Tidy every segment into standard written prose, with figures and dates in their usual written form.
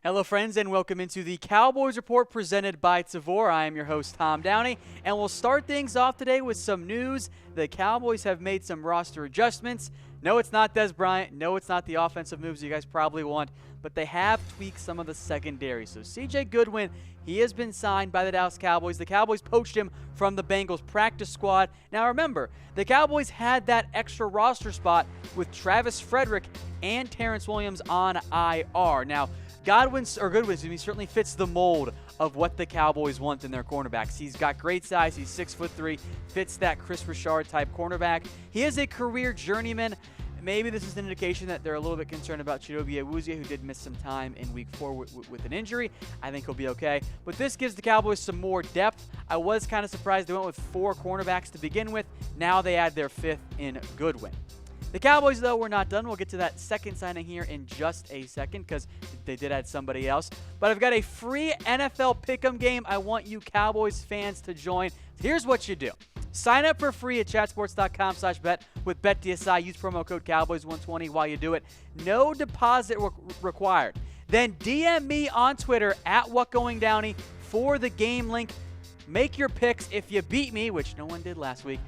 Hello, friends, and welcome into the Cowboys Report presented by Tavor. I am your host, Tom Downey, and we'll start things off today with some news. The Cowboys have made some roster adjustments. No, it's not Dez Bryant. No, it's not the offensive moves you guys probably want, but they have tweaked some of the secondary. So C.J. Goodwin, he has been signed by the Dallas Cowboys. The Cowboys poached him from the Bengals practice squad. Now remember, the Cowboys had that extra roster spot with Travis Frederick and Terrence Williams on IR. Now, Goodwin certainly fits the mold of what the Cowboys want in their cornerbacks. He's got great size. He's 6'3", fits that Chris Richard type cornerback. He is a career journeyman. Maybe this is an indication that they're a little bit concerned about Chidobe Awuzie, who did miss some time in Week 4 with an injury. I think he'll be okay. But this gives the Cowboys some more depth. I was kind of surprised they went with 4 cornerbacks to begin with. Now they add their 5th in Goodwin. The Cowboys, though, were not done. We'll get to that second signing here in just a second because they did add somebody else. But I've got a free NFL Pick'em game I want you Cowboys fans to join. Here's what you do. Sign up for free at chatsports.com/bet with BetDSI. Use promo code Cowboys120 while you do it. No deposit required. Then DM me on Twitter at WhatGoingDowney for the game link. Make your picks. If you beat me, which no one did last week,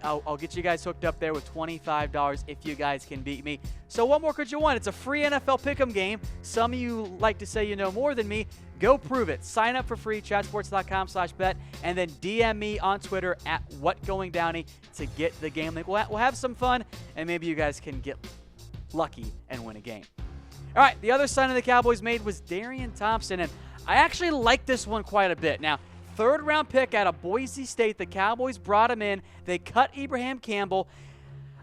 I'll get you guys hooked up there with $25 if you guys can beat me. So what more could you want? It's a free NFL Pick'em game. Some of you like to say you know more than me. Go prove it. Sign up for free, chatsports.com/bet, and then DM me on Twitter at WhatGoingDowney to get the game link. We'll have some fun, and maybe you guys can get lucky and win a game. All right, the other signing the Cowboys made was Darian Thompson, and I actually like this one quite a bit. Now, 3rd-round pick out of Boise State. The Cowboys brought him in. They cut Ibrahim Campbell.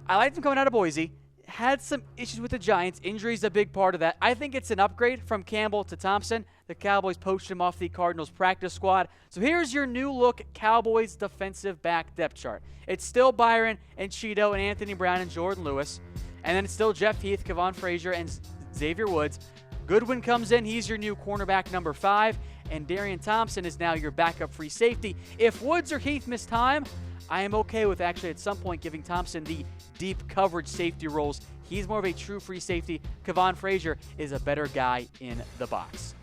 I liked him coming out of Boise. Had some issues with the Giants. Injuries a big part of that. I think it's an upgrade from Campbell to Thompson. The Cowboys poached him off the Cardinals practice squad. So here's your new look Cowboys defensive back depth chart. It's still Byron and Cheeto and Anthony Brown and Jordan Lewis. And then it's still Jeff Heath, Kevon Frazier, and Xavier Woods. Goodwin comes in. He's your new cornerback number 5. And Darian Thompson is now your backup free safety. If Woods or Heath miss time, I am okay with actually at some point giving Thompson the deep coverage safety roles. He's more of a true free safety. Kevon Frazier is a better guy in the box.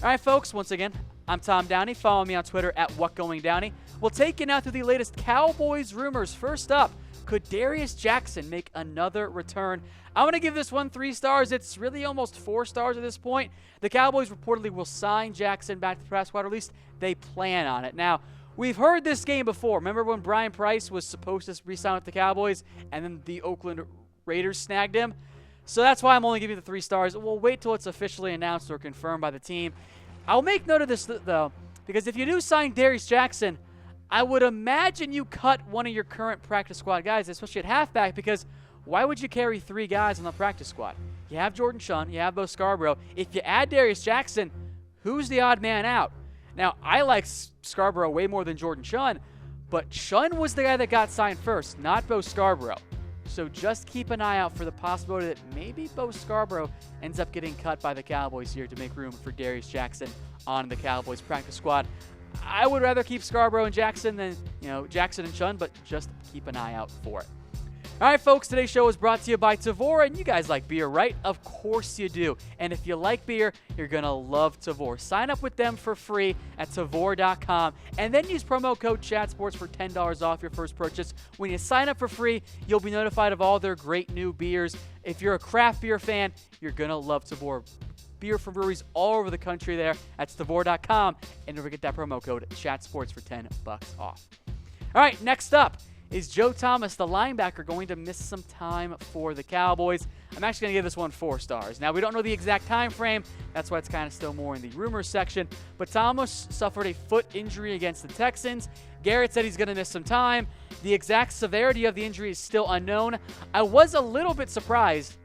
All right, folks, once again, I'm Tom Downey. Follow me on Twitter at WhatGoingDowney. We'll take you now through the latest Cowboys rumors. First up, could Darius Jackson make another return? I'm going to give this one 3 stars. It's really almost 4 stars at this point. The Cowboys reportedly will sign Jackson back to the practice squad, or at least they plan on it. Now, we've heard this game before. Remember when Brian Price was supposed to re-sign with the Cowboys, and then the Oakland Raiders snagged him? So that's why I'm only giving you the 3 stars. We'll wait till it's officially announced or confirmed by the team. I'll make note of this, though, because if you do sign Darius Jackson, I would imagine you cut one of your current practice squad guys, especially at halfback, because why would you carry 3 guys on the practice squad? You have Jordan Shun, you have Bo Scarborough. If you add Darius Jackson, who's the odd man out? Now, I like Scarborough way more than Jordan Shun, but Shun was the guy that got signed first, not Bo Scarborough. So just keep an eye out for the possibility that maybe Bo Scarborough ends up getting cut by the Cowboys here to make room for Darius Jackson on the Cowboys practice squad. I would rather keep Scarborough and Jackson than, Jackson and Shun, but just keep an eye out for it. All right, folks, today's show is brought to you by Tavor, and you guys like beer, right? Of course you do. And if you like beer, you're going to love Tavor. Sign up with them for free at Tavor.com, and then use promo code ChatSports for $10 off your first purchase. When you sign up for free, you'll be notified of all their great new beers. If you're a craft beer fan, you're going to love Tavor. Beer from breweries all over the country there at Tavor.com, and don't forget that promo code ChatSports for $10 off. All right, next up. Is Joe Thomas, the linebacker, going to miss some time for the Cowboys? I'm actually going to give this one 4 stars. Now, we don't know the exact time frame. That's why it's kind of still more in the rumors section. But Thomas suffered a foot injury against the Texans. Garrett said he's going to miss some time. The exact severity of the injury is still unknown. I was a little bit surprised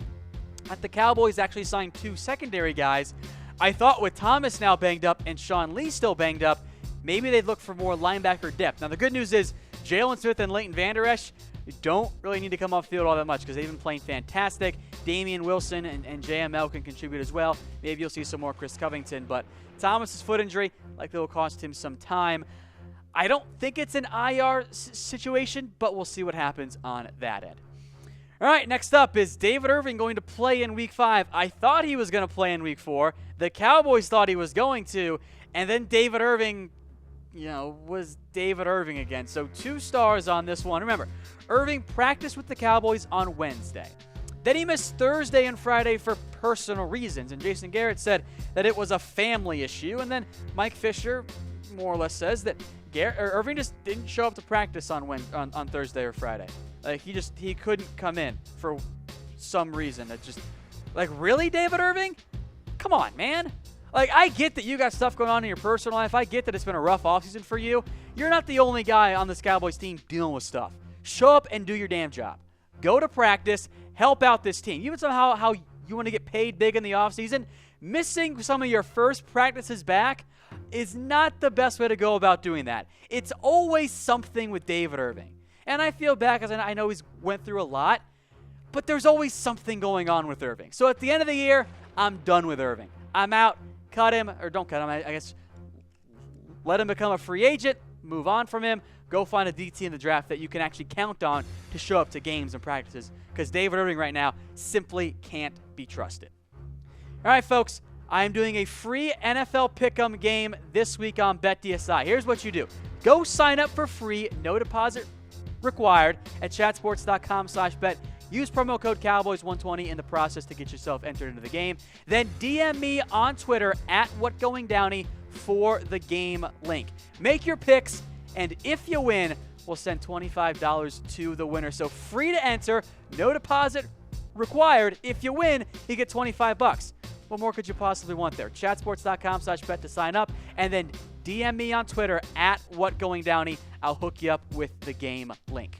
that the Cowboys actually signed 2 secondary guys. I thought with Thomas now banged up and Sean Lee still banged up, maybe they'd look for more linebacker depth. Now, the good news is Jalen Smith and Leighton Vander Esch don't really need to come off the field all that much because they've been playing fantastic. Damian Wilson and JML can contribute as well. Maybe you'll see some more Chris Covington, but Thomas's foot injury likely will cost him some time. I don't think it's an IR situation, but we'll see what happens on that end. All right, next up is David Irving going to play in Week 5. I thought he was going to play in Week 4. The Cowboys thought he was going to, and then David Irving, was David Irving again. So 2 stars on this one. Remember, Irving practiced with the Cowboys on Wednesday. Then he missed Thursday and Friday for personal reasons, and Jason Garrett said that it was a family issue. And then Mike Fisher more or less says that Irving just didn't show up to practice on Thursday or Friday. He couldn't come in for some reason. It's just really, David Irving? Come on, man. I get that you got stuff going on in your personal life. I get that it's been a rough offseason for you. You're not the only guy on this Cowboys team dealing with stuff. Show up and do your damn job. Go to practice. Help out this team. Even somehow how you want to get paid big in the offseason, missing some of your first practices back is not the best way to go about doing that. It's always something with David Irving. And I feel bad because I know he's went through a lot, but there's always something going on with Irving. So at the end of the year, I'm done with Irving. I'm out. Cut him, or don't cut him, I guess let him become a free agent, move on from him, go find a DT in the draft that you can actually count on to show up to games and practices, because David Irving right now simply can't be trusted. All right, folks, I am doing a free NFL Pick'em game this week on BetDSI. Here's what you do. Go sign up for free, no deposit required, at chatsports.com/bet. Use promo code Cowboys120 in the process to get yourself entered into the game. Then DM me on Twitter at WhatGoingDowney for the game link. Make your picks, and if you win, we'll send $25 to the winner. So free to enter, no deposit required. If you win, you get $25. What more could you possibly want there? Chatsports.com/bet to sign up, and then DM me on Twitter at WhatGoingDowney. I'll hook you up with the game link.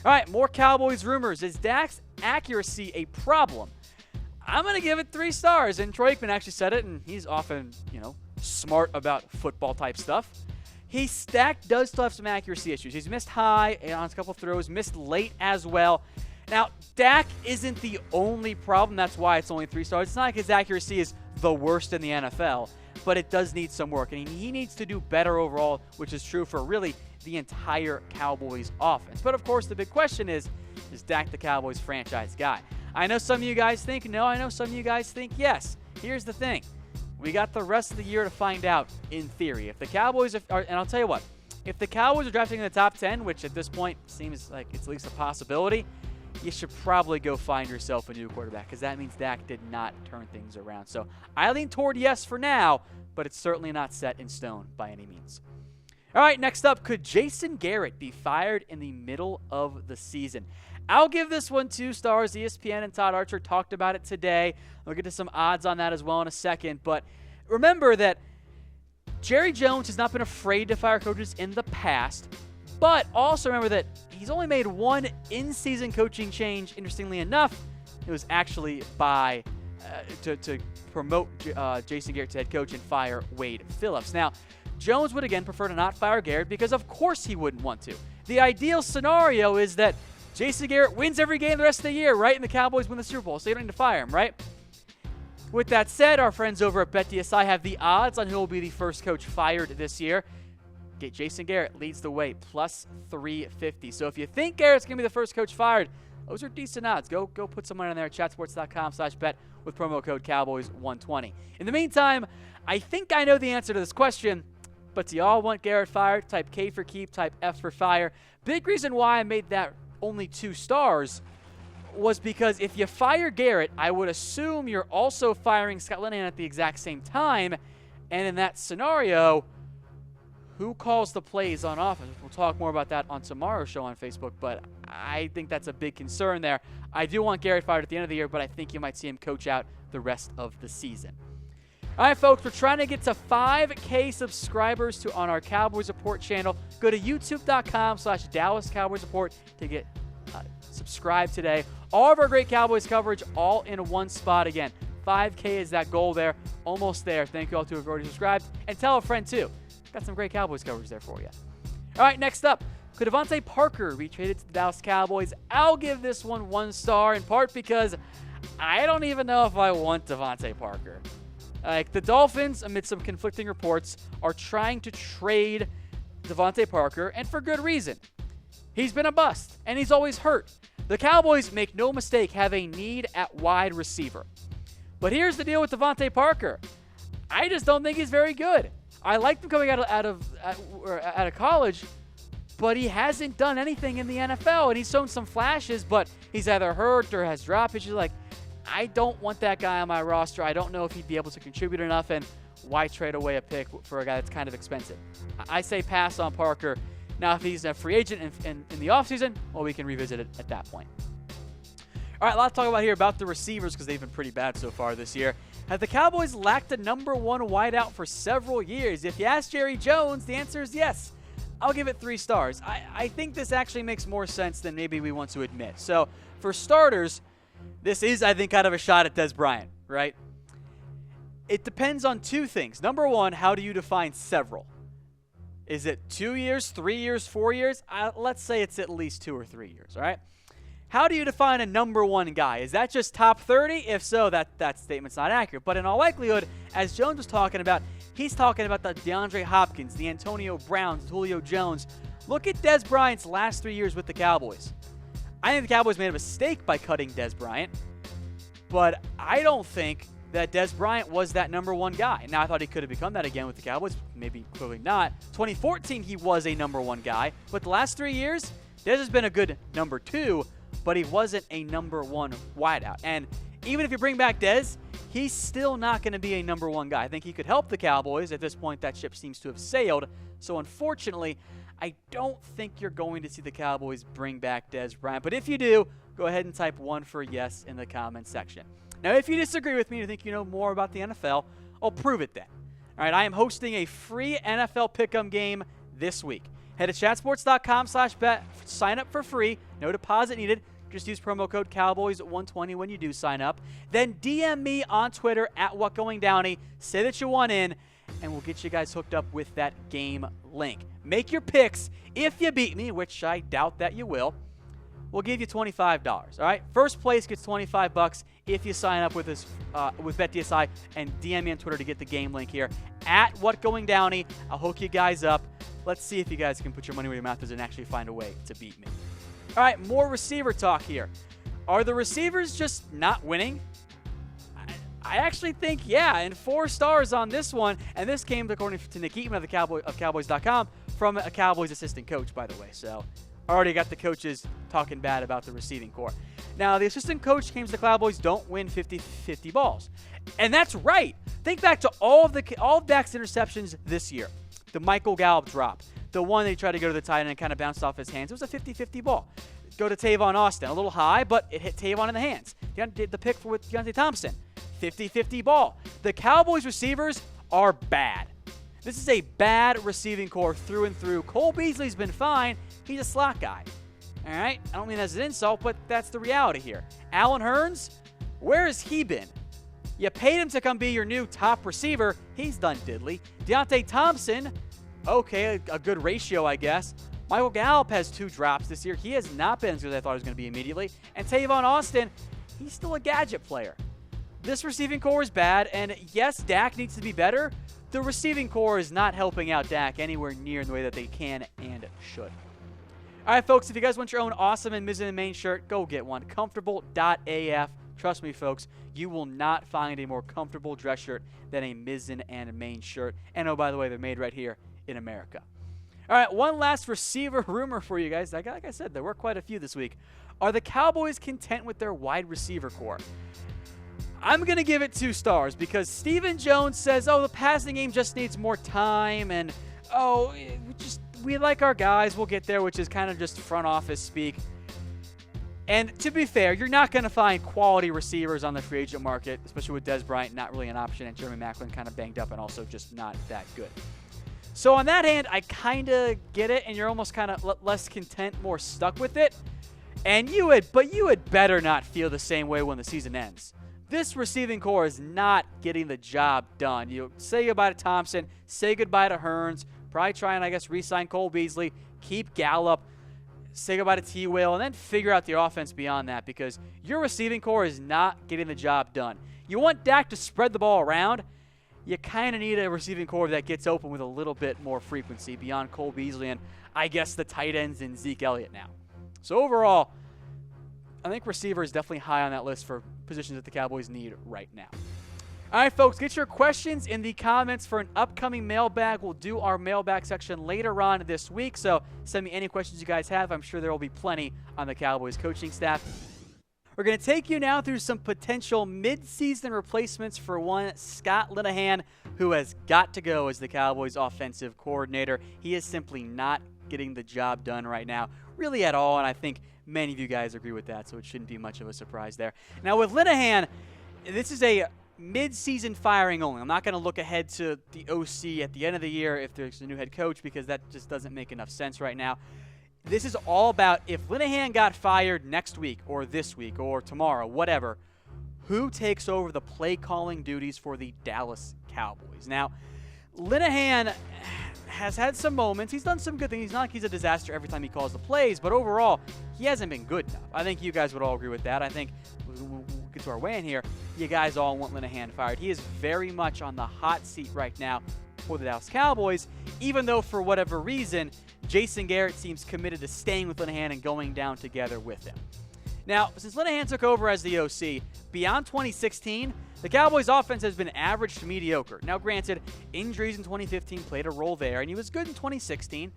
All right, more Cowboys rumors. Is Dak's accuracy a problem? I'm going to give it 3 stars. And Troy Aikman actually said it, and he's often, smart about football-type stuff. Dak does still have some accuracy issues. He's missed high on a couple of throws, missed late as well. Now, Dak isn't the only problem. That's why it's only 3 stars. It's not like his accuracy is the worst in the NFL, but it does need some work. And he needs to do better overall, which is true for really the entire Cowboys offense. But, of course, the big question is Dak the Cowboys franchise guy? I know some of you guys think no. I know some of you guys think yes. Here's the thing. We got the rest of the year to find out, in theory. If the Cowboys are, and I'll tell you what, if the Cowboys are drafting in the top 10, which at this point seems like it's at least a possibility, you should probably go find yourself a new quarterback, because that means Dak did not turn things around. So I lean toward yes for now, but it's certainly not set in stone by any means. All right, next up, could Jason Garrett be fired in the middle of the season? I'll give this one 2 stars. ESPN and Todd Archer talked about it today. We'll get to some odds on that as well in a second. But remember that Jerry Jones has not been afraid to fire coaches in the past. But also remember that he's only made 1 in-season coaching change, interestingly enough. It was actually to promote Jason Garrett to head coach and fire Wade Phillips. Now, Jones would again prefer to not fire Garrett because of course he wouldn't want to. The ideal scenario is that Jason Garrett wins every game the rest of the year, right? And the Cowboys win the Super Bowl, so you don't need to fire him, right? With that said, our friends over at BetDSI have the odds on who will be the first coach fired this year. Jason Garrett leads the way, plus 350. So if you think Garrett's going to be the first coach fired, those are decent odds. Go put some money on there at chatsports.com/bet with promo code Cowboys120. In the meantime, I think I know the answer to this question, but do y'all want Garrett fired? Type K for keep, type F for fire. Big reason why I made that only 2 stars was because if you fire Garrett, I would assume you're also firing Scott Linehan at the exact same time. And in that scenario, who calls the plays on offense? We'll talk more about that on tomorrow's show on Facebook, but I think that's a big concern there. I do want Garrett fired at the end of the year, but I think you might see him coach out the rest of the season. All right, folks, we're trying to get to 5K subscribers on our Cowboys Report channel. Go to youtube.com/Dallas Cowboys Report to get subscribed today. All of our great Cowboys coverage all in one spot. Again, 5K is that goal there. Almost there. Thank you all who have already subscribed. And tell a friend, too. Got some great Cowboys coverage there for you. All right, next up, could DeVante Parker be traded to the Dallas Cowboys? I'll give this one 1 star, in part because I don't even know if I want DeVante Parker. The Dolphins, amid some conflicting reports, are trying to trade DeVante Parker, and for good reason. He's been a bust, and he's always hurt. The Cowboys, make no mistake, have a need at wide receiver. But here's the deal with DeVante Parker. I just don't think he's very good. I liked him coming out of college, but he hasn't done anything in the NFL, and he's shown some flashes, but he's either hurt or has drop issues. Like, I don't want that guy on my roster. I don't know if he'd be able to contribute enough, and why trade away a pick for a guy that's kind of expensive? I say pass on Parker. Now, if he's a free agent in the offseason, well, we can revisit it at that point. All right, a lot to talk about here about the receivers because they've been pretty bad so far this year. Have the Cowboys lacked a number one wideout for several years? If you ask Jerry Jones, the answer is yes. I'll give it 3 stars. I think this actually makes more sense than maybe we want to admit. So, for starters, this is, I think, kind of a shot at Dez Bryant, right? It depends on 2 things. Number one, how do you define several? Is it 2 years, 3 years, 4 years? Let's say it's at least 2 or 3 years, all right? How do you define a number one guy? Is that just top 30? If so, that statement's not accurate. But in all likelihood, as Jones was talking about, he's talking about the DeAndre Hopkins, the Antonio Browns, Julio Jones. Look at Dez Bryant's last 3 years with the Cowboys. I think the Cowboys made a mistake by cutting Dez Bryant, but I don't think that Dez Bryant was that number one guy. Now, I thought he could have become that again with the Cowboys. Maybe, clearly not. 2014, he was a number one guy. But the last 3 years, Dez has been a good number 2, but he wasn't a number one wideout. And even if you bring back Dez, he's still not going to be a number one guy. I think he could help the Cowboys. At this point, that ship seems to have sailed. So, unfortunately, I don't think you're going to see the Cowboys bring back Dez Bryant. But if you do, go ahead and type 1 for yes in the comment section. Now, if you disagree with me and think you know more about the NFL, I'll prove it then. All right, I am hosting a free NFL Pick'em game this week. Head to chatsports.com/bet. Sign up for free. No deposit needed. Just use promo code Cowboys120 when you do sign up. Then DM me on Twitter at WhatGoingDowney. Say that you want in, and we'll get you guys hooked up with that game link. Make your picks. If you beat me, which I doubt that you will, we'll give you $25. All right. First place gets $25 if you sign up with us with BetDSI and DM me on Twitter to get the game link here at WhatGoingDowney. I'll hook you guys up. Let's see if you guys can put your money where your mouth is and actually find a way to beat me. All right, more receiver talk here. Are the receivers just not winning? I actually think, yeah, and 4 stars on this one. And this came, according to Nick Eatman of Cowboys.com, from a Cowboys assistant coach, by the way. So already got the coaches talking bad about the receiving corps. Now, the assistant coach claims the Cowboys don't win 50-50 balls. And that's right. Think back to all of Dak's interceptions this year. The Michael Gallup drop. The one they tried to go to the tight end and kind of bounced off his hands. It was a 50-50 ball. Go to Tavon Austin. A little high, but it hit Tavon in the hands. The pick with DeVante Thompson. 50-50 ball. The Cowboys receivers are bad. This is a bad receiving corps through and through. Cole Beasley's been fine. He's a slot guy. All right? I don't mean that as an insult, but that's the reality here. Allen Hurns, where has he been? You paid him to come be your new top receiver. He's done diddly. DeVante Thompson, okay, a good ratio, I guess. Michael Gallup has 2 drops this year. He has not been as good as I thought he was going to be immediately. And Tavon Austin, he's still a gadget player. This receiving corps is bad, and yes, Dak needs to be better. The receiving corps is not helping out Dak anywhere near in the way that they can and should. All right, folks, if you guys want your own awesome and Mizzen and Main shirt, go get one. Comfortable.af. Trust me, folks, you will not find a more comfortable dress shirt than a Mizzen and Main shirt. And oh, by the way, they're made right here in America. All right, one last receiver rumor for you guys. Like I said, there were quite a few this week. Are the Cowboys content with their wide receiver corps? I'm going to give it 2 stars because Stephen Jones says, the passing game just needs more time. And, we like our guys. We'll get there, which is kind of just front office speak. And to be fair, you're not going to find quality receivers on the free agent market, especially with Dez Bryant not really an option and Jeremy Maclin kind of banged up and also just not that good. So on that hand, I kind of get it, and you're almost kind of less content, more stuck with it. And you had better not feel the same way when the season ends. This receiving corps is not getting the job done. You say goodbye to Thompson, say goodbye to Hurns, probably try and, I guess, re-sign Cole Beasley, keep Gallup, say goodbye to T-Will, and then figure out the offense beyond that because your receiving corps is not getting the job done. You want Dak to spread the ball around. You kind of need a receiving corps that gets open with a little bit more frequency beyond Cole Beasley and, I guess, the tight ends and Zeke Elliott now. So overall, I think receiver is definitely high on that list for positions that the Cowboys need right now. All right, folks, get your questions in the comments for an upcoming mailbag. We'll do our mailbag section later on this week, so send me any questions you guys have. I'm sure there will be plenty on the Cowboys coaching staff. We're going to take you now through some potential mid-season replacements for one Scott Linehan, who has got to go as the Cowboys offensive coordinator. He is simply not getting the job done right now, really at all, and I think many of you guys agree with that, so it shouldn't be much of a surprise there. Now, with Linehan, this is a mid-season firing only. I'm not going to look ahead to the OC at the end of the year if there's a new head coach, because that just doesn't make enough sense right now. This is all about if Linehan got fired next week or this week or tomorrow, whatever, who takes over the play-calling duties for the Dallas Cowboys. Now, Linehan has had some moments. He's done some good things. He's not like he's a disaster every time he calls the plays, but overall, he hasn't been good enough. I think you guys would all agree with that. I think we'll get to our way in here. You guys all want Linehan fired. He is very much on the hot seat right now for the Dallas Cowboys, even though for whatever reason, Jason Garrett seems committed to staying with Linehan and going down together with him. Now, since Linehan took over as the OC, beyond 2016, the Cowboys' offense has been average to mediocre. Now, granted, injuries in 2015 played a role there, and he was good in 2016.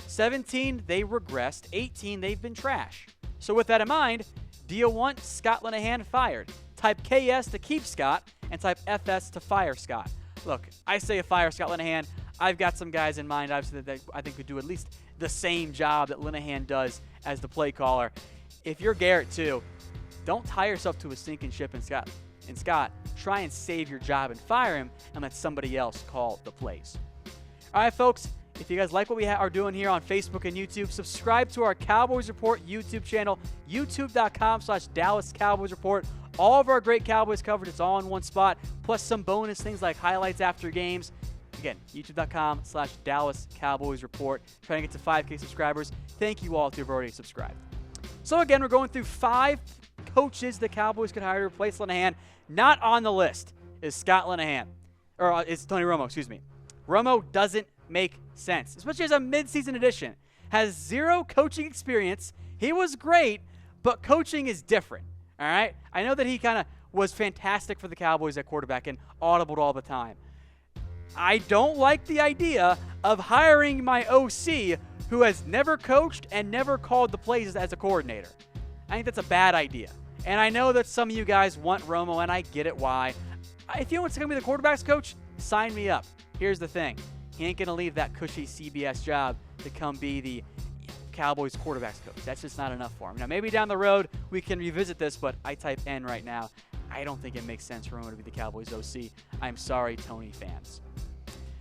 17, they regressed. 18, they've been trash. So with that in mind, do you want Scott Linehan fired? Type KS to keep Scott, and type FS to fire Scott. Look, I say fire Scott Linehan. I've got some guys in mind, obviously, that I think could do at least the same job that Linehan does as the play caller. If you're Garrett, too, don't tie yourself to a sinking ship in Scott. Try and save your job and fire him and let somebody else call the plays. All right, folks, if you guys like what we are doing here on Facebook and YouTube, subscribe to our Cowboys Report YouTube channel, youtube.com/Dallas Cowboys Report. All of our great Cowboys coverage is all in one spot, plus some bonus things like highlights after games. Again, youtube.com/Dallas Cowboys Report. Trying to get to 5K subscribers. Thank you all who have already subscribed. So again, we're going through 5 coaches the Cowboys could hire to replace Linehan. Not on the list is Scott Linehan, or is Tony Romo, excuse me. Romo doesn't make sense, especially as a midseason addition. Has 0 coaching experience. He was great, but coaching is different, all right? I know that he kind of was fantastic for the Cowboys at quarterback and audibled all the time. I don't like the idea of hiring my OC who has never coached and never called the plays as a coordinator. I think that's a bad idea. And I know that some of you guys want Romo, and I get it why. If you want to come be the quarterback's coach, sign me up. Here's the thing. He ain't going to leave that cushy CBS job to come be the Cowboys quarterback's coach. That's just not enough for him. Now, maybe down the road we can revisit this, but I type N right now. I don't think it makes sense for Romo to be the Cowboys OC. I'm sorry, Tony fans.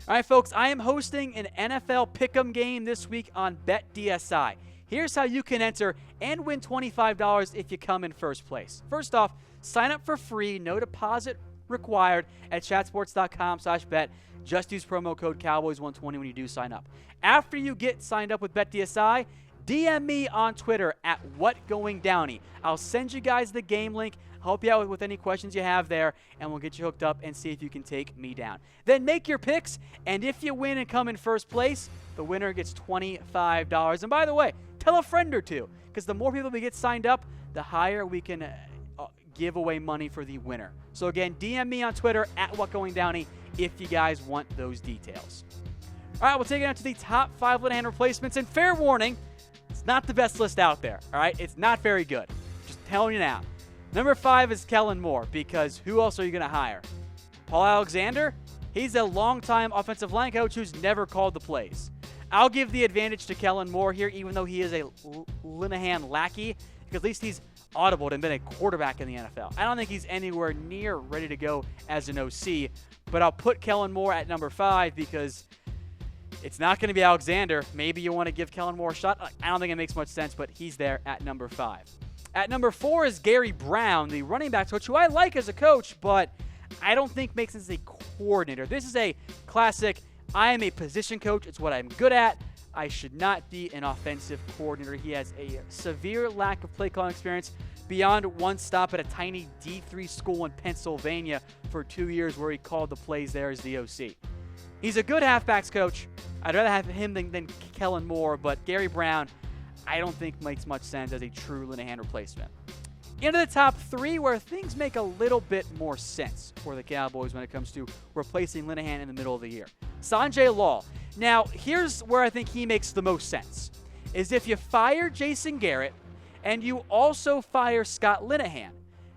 All right, folks, I am hosting an NFL Pick'em game this week on BetDSI. Here's how you can enter and win $25 if you come in first place. First off, sign up for free, no deposit required at chatsports.com/bet. Just use promo code Cowboys120 when you do sign up. After you get signed up with BetDSI, DM me on Twitter at WhatGoingDowney. I'll send you guys the game link, help you out with any questions you have there, and we'll get you hooked up and see if you can take me down. Then make your picks, and if you win and come in first place, the winner gets $25. And by the way, tell a friend or two, because the more people we get signed up, the higher we can give away money for the winner. So again, DM me on Twitter at WhatGoingDowney if you guys want those details. All right, we'll take it out to the top 5 Linehan replacements. And fair warning, it's not the best list out there, all right? It's not very good. Just telling you now. Number 5 is Kellen Moore, because who else are you going to hire? Paul Alexander? He's a longtime offensive line coach who's never called the plays. I'll give the advantage to Kellen Moore here, even though he is a Linehan lackey, because at least he's audibled and been a quarterback in the NFL. I don't think he's anywhere near ready to go as an OC, but I'll put Kellen Moore at number 5 because it's not going to be Alexander. Maybe you want to give Kellen Moore a shot. I don't think it makes much sense, but he's there at number 5. At number 4 is Gary Brown, the running backs coach, who I like as a coach, but I don't think makes sense as a coordinator. This is a classic, I am a position coach. It's what I'm good at. I should not be an offensive coordinator. He has a severe lack of play calling experience beyond one stop at a tiny D3 school in Pennsylvania for 2 years where he called the plays there as the OC. He's a good halfbacks coach. I'd rather have him than Kellen Moore, but Gary Brown I don't think makes much sense as a true Linehan replacement. Into the top 3 where things make a little bit more sense for the Cowboys when it comes to replacing Linehan in the middle of the year. SANJAY Law. Now, here's where I think he makes the most sense, is if you fire Jason Garrett and you also fire Scott Linehan.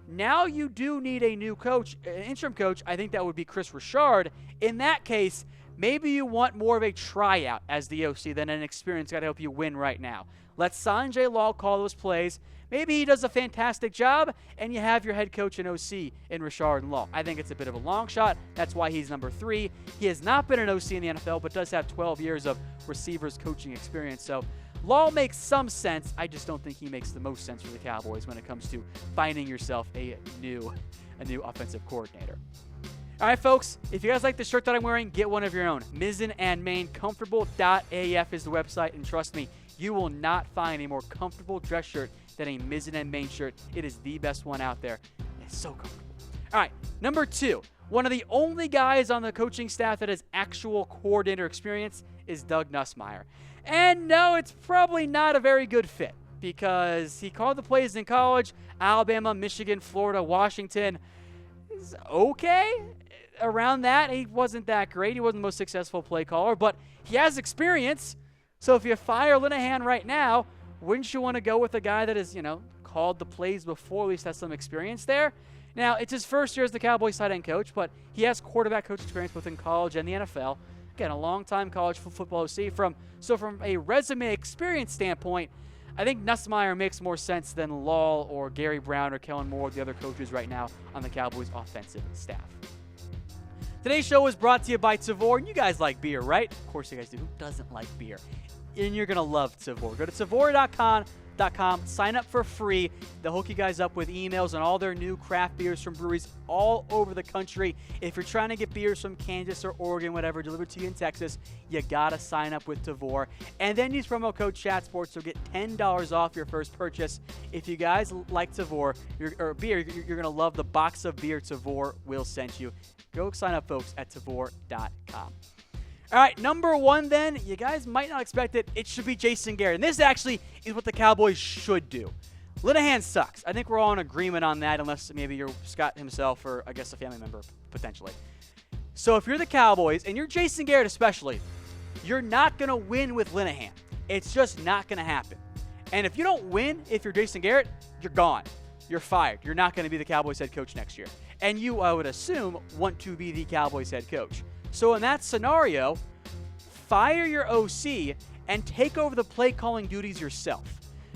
Now you do need a new coach, an interim coach. I think that would be Chris Richard. In that case, maybe you want more of a tryout as the OC than an experienced guy to help you win right now. Let SANJAY Law call those plays. Maybe he does a fantastic job, and you have your head coach and OC in Richard and Law. I think it's a bit of a long shot. That's why he's number 3. He has not been an OC in the NFL, but does have 12 years of receivers coaching experience. So Law makes some sense. I just don't think he makes the most sense for the Cowboys when it comes to finding yourself a new offensive coordinator. All right, folks, if you guys like the shirt that I'm wearing, get one of your own. Mizzen and Main Comfortable.af is the website, and trust me, you will not find a more comfortable dress shirt than a Mizzen and Main shirt. It is the best one out there. It's so comfortable. All right, number 2, one of the only guys on the coaching staff that has actual coordinator experience is Doug NUSSMEIER. And no, it's probably not a very good fit because he called the plays in college, Alabama, Michigan, Florida, Washington. Is okay. Around that, he wasn't that great. He wasn't the most successful play caller, but he has experience. So if you fire Linehan right now, wouldn't you want to go with a guy that has, called the plays before, at least has some experience there? Now, it's his first year as the Cowboys tight end coach, but he has quarterback coach experience both in college and the NFL. Again, a long-time college football OC. From a resume experience standpoint, I think NUSSMEIER makes more sense than Law or Gary Brown or Kellen Moore, the other coaches right now on the Cowboys offensive staff. Today's show was brought to you by Tavour. And you guys like beer, right? Of course you guys do. Who doesn't like beer? And you're going to love Tavour. Go to Tavour.com, sign up for free. They'll hook you guys up with emails on all their new craft beers from breweries all over the country. If you're trying to get beers from Kansas or Oregon, whatever, delivered to you in Texas, you got to sign up with Tavour. And then use promo code CHATSPORTS to get $10 off your first purchase. If you guys like Tavour or beer, you're going to love the box of beer Tavour will send you. Go sign up, folks, at Tavour.com. All right, number 1 then, you guys might not expect it. It should be Jason Garrett. And this actually is what the Cowboys should do. Linehan sucks. I think we're all in agreement on that, unless maybe you're Scott himself or, I guess, a family member, potentially. So if you're the Cowboys, and you're Jason Garrett especially, you're not going to win with Linehan. It's just not going to happen. And if you don't win, if you're Jason Garrett, you're gone. You're fired. You're not going to be the Cowboys head coach next year. And you, I would assume, want to be the Cowboys head coach. So in that scenario, fire your OC and take over the play calling duties yourself.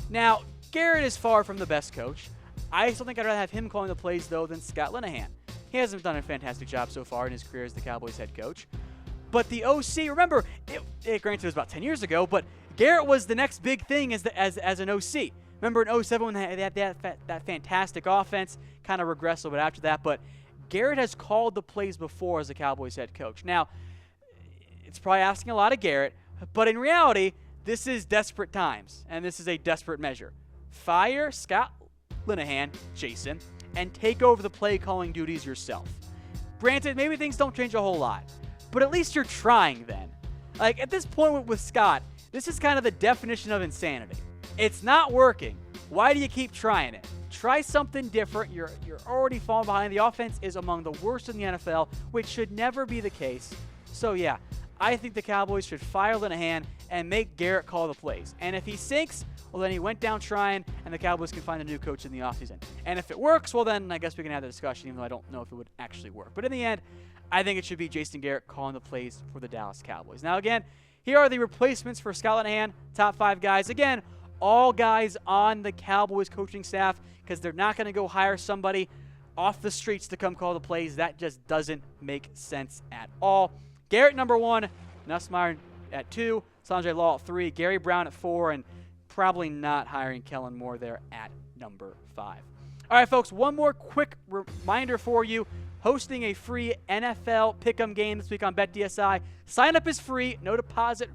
Now, Garrett is far from the best coach. I still think I'd rather have him calling the plays, though, than Scott Linehan. He hasn't done a fantastic job so far in his career as the Cowboys head coach. But the OC, remember, granted it was about 10 years ago, but Garrett was the next big thing as an OC. Remember in 07 when they had that fantastic offense, kind of regressed a little bit after that, but Garrett has called the plays before as a Cowboys head coach. Now, it's probably asking a lot of Garrett, but in reality, this is desperate times, and this is a desperate measure. Fire Scott Linehan, Jason, and take over the play calling duties yourself. Granted, maybe things don't change a whole lot, but at least you're trying then. Like, at this point with Scott, this is kind of the definition of insanity. It's not working. Why do you keep trying it? Try something different. You're already falling behind. The offense is among the worst in the NFL, which should never be the case. So, yeah, I think the Cowboys should fire Linehan and make Garrett call the plays. And if he sinks, well, then he went down trying, and the Cowboys can find a new coach in the offseason. And if it works, well, then I guess we can have the discussion, even though I don't know if it would actually work. But in the end, I think it should be Jason Garrett calling the plays for the Dallas Cowboys. Now, again, here are the replacements for Scott Linehan, top 5 guys. Again, all guys on the Cowboys coaching staff, because they're not going to go hire somebody off the streets to come call the plays. That just doesn't make sense at all. Garrett, number 1, NUSSMEIER at 2, SANJAY Law at 3, Gary Brown at 4, and probably not hiring Kellen Moore there at number 5. All right, folks, one more quick reminder for you. Hosting a free NFL pick'em game this week on BetDSI. Sign up is free, no deposit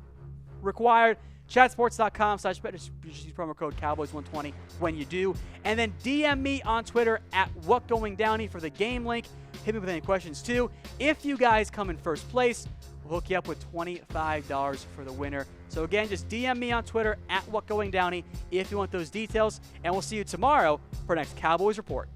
required. Chatsports.com/bet. Just use promo code Cowboys120 when you do. And then DM me on Twitter at WhatGoingDowney for the game link. Hit me with any questions too. If you guys come in first place, We'll hook you up with $25 for the winner. So again, just DM me on Twitter @WhatGoingDowney if you want those details, and we'll see you tomorrow for our next Cowboys Report.